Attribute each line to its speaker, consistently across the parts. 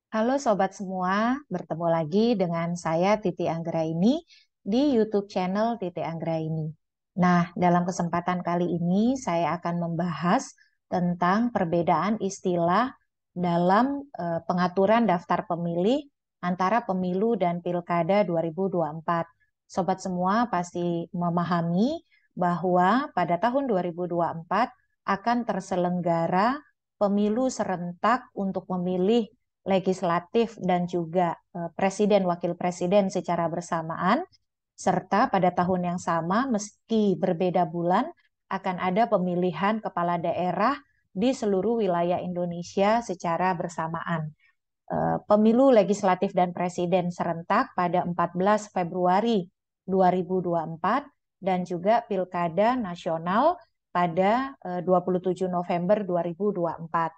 Speaker 1: Halo sobat semua, bertemu lagi dengan saya Titi Anggraini di YouTube channel Titi Anggraini. Nah, dalam kesempatan kali ini saya akan membahas tentang perbedaan istilah dalam pengaturan daftar pemilih antara pemilu dan Pilkada 2024. Sobat semua pasti memahami bahwa pada tahun 2024 akan terselenggara pemilu serentak untuk memilih legislatif dan juga presiden wakil presiden secara bersamaan, serta pada tahun yang sama meski berbeda bulan akan ada pemilihan kepala daerah di seluruh wilayah Indonesia secara bersamaan. Pemilu legislatif dan presiden serentak pada 14 Februari 2024 dan juga pilkada nasional pada 27 November 2024.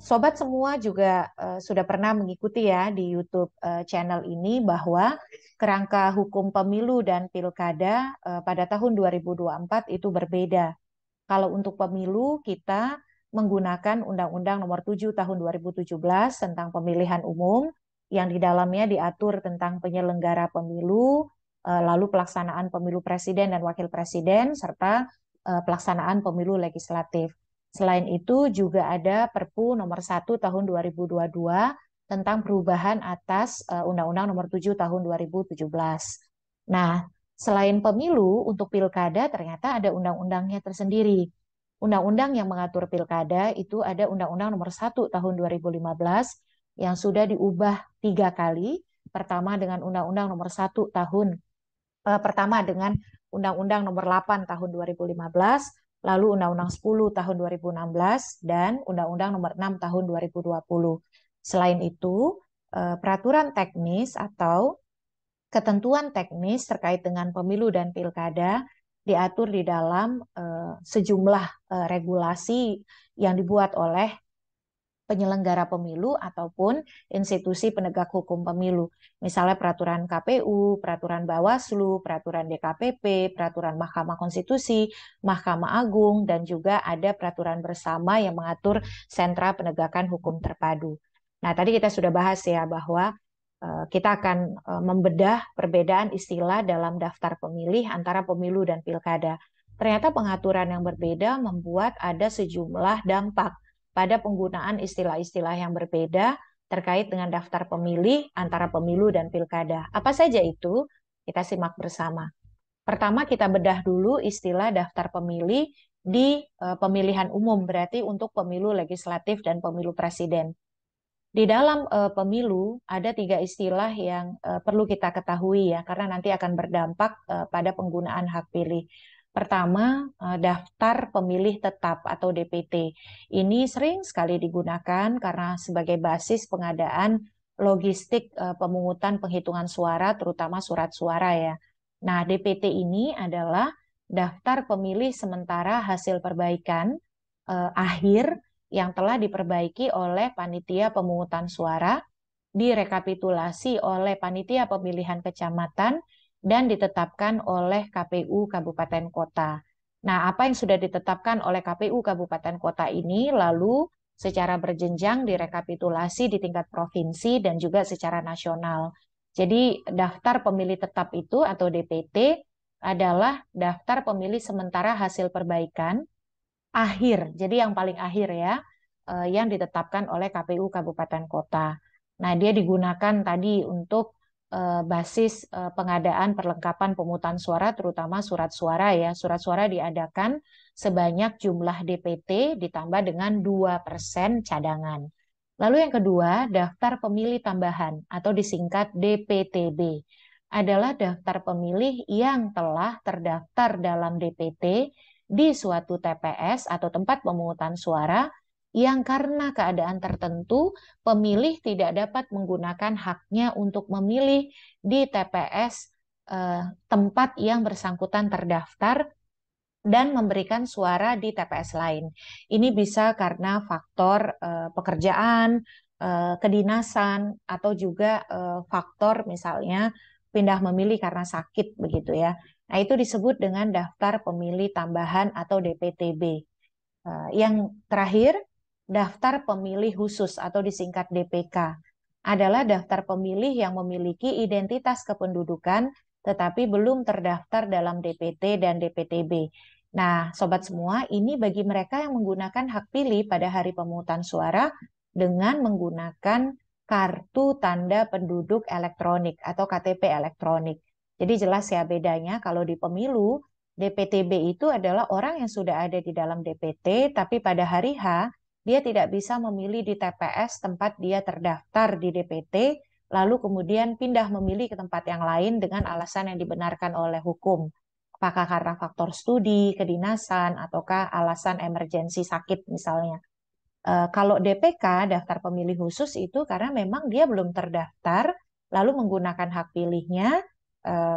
Speaker 1: Sobat semua juga sudah pernah mengikuti ya di YouTube channel ini bahwa kerangka hukum pemilu dan pilkada pada tahun 2024 itu berbeda. Kalau untuk pemilu kita menggunakan Undang-Undang Nomor 7 Tahun 2017 tentang pemilihan umum yang di dalamnya diatur tentang penyelenggara pemilu, lalu pelaksanaan pemilu presiden dan wakil presiden serta pelaksanaan pemilu legislatif. Selain itu juga ada Perpu Nomor 1 Tahun 2022 tentang perubahan atas Undang-Undang Nomor 7 Tahun 2017. Nah, selain pemilu, untuk pilkada ternyata ada undang-undangnya tersendiri. Undang-undang yang mengatur pilkada itu ada Undang-Undang Nomor 1 Tahun 2015 yang sudah diubah 3 kali. Pertama dengan Undang-Undang Nomor 1 Tahun pertama dengan Undang-Undang Nomor 8 Tahun 2015, lalu Undang-Undang 10 Tahun 2016, dan Undang-Undang Nomor 6 Tahun 2020. Selain itu, peraturan teknis atau ketentuan teknis terkait dengan pemilu dan pilkada diatur di dalam sejumlah regulasi yang dibuat oleh penyelenggara pemilu ataupun institusi penegak hukum pemilu. Misalnya peraturan KPU, peraturan Bawaslu, peraturan DKPP, peraturan Mahkamah Konstitusi, Mahkamah Agung, dan juga ada peraturan bersama yang mengatur sentra penegakan hukum terpadu. Nah, tadi kita sudah bahas ya bahwa kita akan membedah perbedaan istilah dalam daftar pemilih antara pemilu dan pilkada. Ternyata pengaturan yang berbeda membuat ada sejumlah dampak pada penggunaan istilah-istilah yang berbeda terkait dengan daftar pemilih antara pemilu dan pilkada. Apa saja itu? Kita simak bersama. Pertama, kita bedah dulu istilah daftar pemilih di pemilihan umum, berarti untuk pemilu legislatif dan pemilu presiden. Di dalam pemilu ada 3 istilah yang perlu kita ketahui ya, karena nanti akan berdampak pada penggunaan hak pilih. Pertama, daftar pemilih tetap atau DPT. Ini sering sekali digunakan karena sebagai basis pengadaan logistik pemungutan penghitungan suara, terutama surat suara ya. Nah, DPT ini adalah daftar pemilih sementara hasil perbaikan akhir yang telah diperbaiki oleh panitia pemungutan suara, direkapitulasi oleh panitia pemilihan kecamatan, dan ditetapkan oleh KPU Kabupaten Kota. Nah, apa yang sudah ditetapkan oleh KPU Kabupaten Kota ini lalu secara berjenjang direkapitulasi di tingkat provinsi dan juga secara nasional. Jadi, daftar pemilih tetap itu atau DPT adalah daftar pemilih sementara hasil perbaikan akhir, jadi yang paling akhir ya, yang ditetapkan oleh KPU Kabupaten Kota. Nah, dia digunakan tadi untuk basis pengadaan perlengkapan pemungutan suara, terutama surat suara ya. Surat suara diadakan sebanyak jumlah DPT ditambah dengan 2% cadangan. Lalu yang kedua, daftar pemilih tambahan atau disingkat DPTB adalah daftar pemilih yang telah terdaftar dalam DPT di suatu TPS atau tempat pemungutan suara yang karena keadaan tertentu pemilih tidak dapat menggunakan haknya untuk memilih di TPS tempat yang bersangkutan terdaftar dan memberikan suara di TPS lain. Ini bisa karena faktor pekerjaan, kedinasan, atau juga faktor misalnya pindah memilih karena sakit begitu ya. Nah, itu disebut dengan daftar pemilih tambahan atau DPTB. Yang terakhir, daftar pemilih khusus atau disingkat DPK. Adalah daftar pemilih yang memiliki identitas kependudukan tetapi belum terdaftar dalam DPT dan DPTB. Nah, sobat semua, ini bagi mereka yang menggunakan hak pilih pada hari pemungutan suara dengan menggunakan kartu tanda penduduk elektronik atau KTP elektronik. Jadi jelas ya bedanya kalau di pemilu, DPTB itu adalah orang yang sudah ada di dalam DPT, tapi pada hari H dia tidak bisa memilih di TPS tempat dia terdaftar di DPT, lalu kemudian pindah memilih ke tempat yang lain dengan alasan yang dibenarkan oleh hukum. Apakah karena faktor studi, kedinasan, ataukah alasan emergensi sakit misalnya. Kalau DPK, daftar pemilih khusus itu karena memang dia belum terdaftar, lalu menggunakan hak pilihnya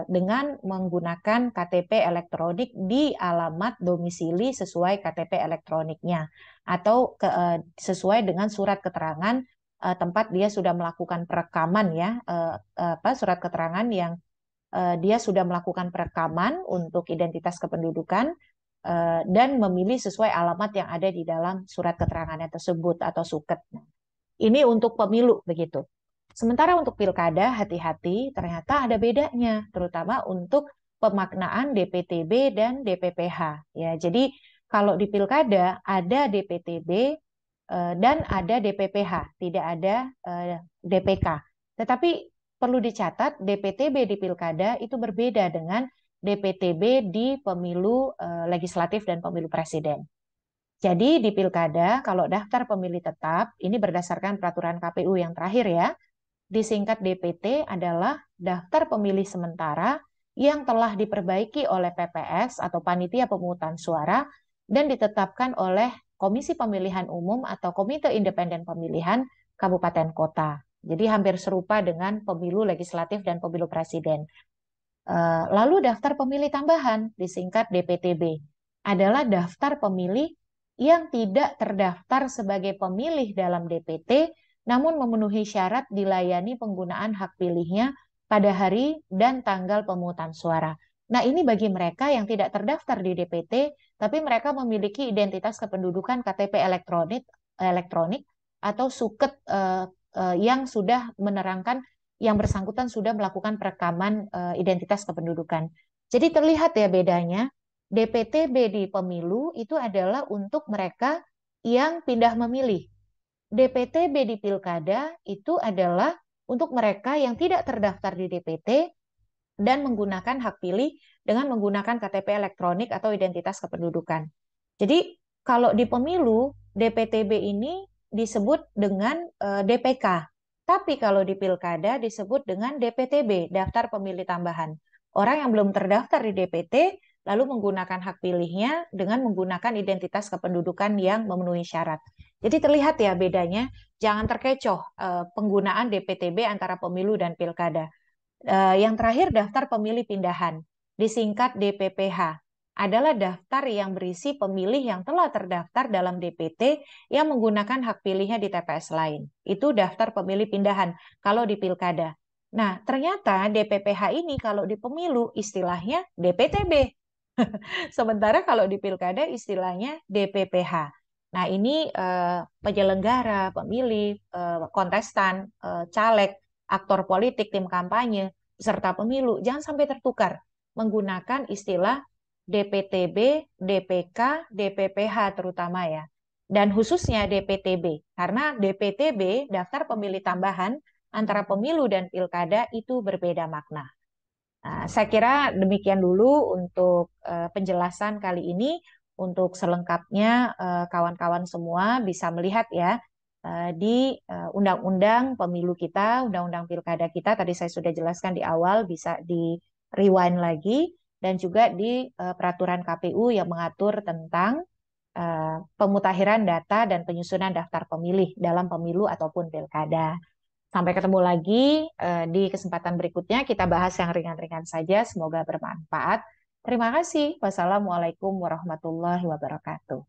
Speaker 1: dengan menggunakan KTP elektronik di alamat domisili sesuai KTP elektroniknya, atau sesuai dengan surat keterangan tempat dia sudah melakukan perekaman ya, surat keterangan yang dia sudah melakukan perekaman untuk identitas kependudukan dan memilih sesuai alamat yang ada di dalam surat keterangannya tersebut atau suket. Ini untuk pemilu begitu. Sementara untuk pilkada, hati-hati, ternyata ada bedanya, terutama untuk pemaknaan DPTB dan DPPH. Ya, jadi kalau di pilkada ada DPTB dan ada DPPH, tidak ada DPK. Tetapi perlu dicatat, DPTB di pilkada itu berbeda dengan DPTB di pemilu legislatif dan pemilu presiden. Jadi di pilkada, kalau daftar pemilih tetap, ini berdasarkan peraturan KPU yang terakhir ya, disingkat DPT adalah daftar pemilih sementara yang telah diperbaiki oleh PPS atau Panitia Pemungutan Suara dan ditetapkan oleh Komisi Pemilihan Umum atau Komite Independen Pemilihan Kabupaten Kota. Jadi hampir serupa dengan pemilu legislatif dan pemilu presiden. Lalu daftar pemilih tambahan disingkat DPTB adalah daftar pemilih yang tidak terdaftar sebagai pemilih dalam DPT namun memenuhi syarat dilayani penggunaan hak pilihnya pada hari dan tanggal pemungutan suara. Nah, ini bagi mereka yang tidak terdaftar di DPT, tapi mereka memiliki identitas kependudukan KTP elektronik atau suket yang sudah menerangkan yang bersangkutan sudah melakukan perekaman identitas kependudukan. Jadi terlihat ya bedanya, DPTB di pemilu itu adalah untuk mereka yang pindah memilih. DPTB di pilkada itu adalah untuk mereka yang tidak terdaftar di DPT dan menggunakan hak pilih dengan menggunakan KTP elektronik atau identitas kependudukan. Jadi kalau di pemilu, DPTB ini disebut dengan DPK. Tapi kalau di pilkada disebut dengan DPTB, daftar pemilih tambahan. Orang yang belum terdaftar di DPT lalu menggunakan hak pilihnya dengan menggunakan identitas kependudukan yang memenuhi syarat. Jadi terlihat ya bedanya, jangan terkecoh penggunaan DPTB antara pemilu dan pilkada. Yang terakhir daftar pemilih pindahan, disingkat DPPH, adalah daftar yang berisi pemilih yang telah terdaftar dalam DPT yang menggunakan hak pilihnya di TPS lain. Itu daftar pemilih pindahan kalau di pilkada. Nah, ternyata DPPH ini kalau di pemilu istilahnya DPTB. Sementara kalau di pilkada istilahnya DPPH. Nah, ini penyelenggara, pemilih, kontestan, caleg, aktor politik, tim kampanye, peserta pemilu, jangan sampai tertukar menggunakan istilah DPTB, DPK, DPPH terutama ya. Dan khususnya DPTB, karena DPTB, daftar pemilih tambahan antara pemilu dan pilkada itu berbeda makna. Nah, saya kira demikian dulu untuk penjelasan kali ini. Untuk selengkapnya, kawan-kawan semua bisa melihat ya di undang-undang pemilu kita, undang-undang pilkada kita. Tadi saya sudah jelaskan di awal, bisa di rewind lagi, dan juga di peraturan KPU yang mengatur tentang pemutakhiran data dan penyusunan daftar pemilih dalam pemilu ataupun pilkada. Sampai ketemu lagi di kesempatan berikutnya. Kita bahas yang ringan-ringan saja. Semoga bermanfaat. Terima kasih. Wassalamualaikum warahmatullahi wabarakatuh.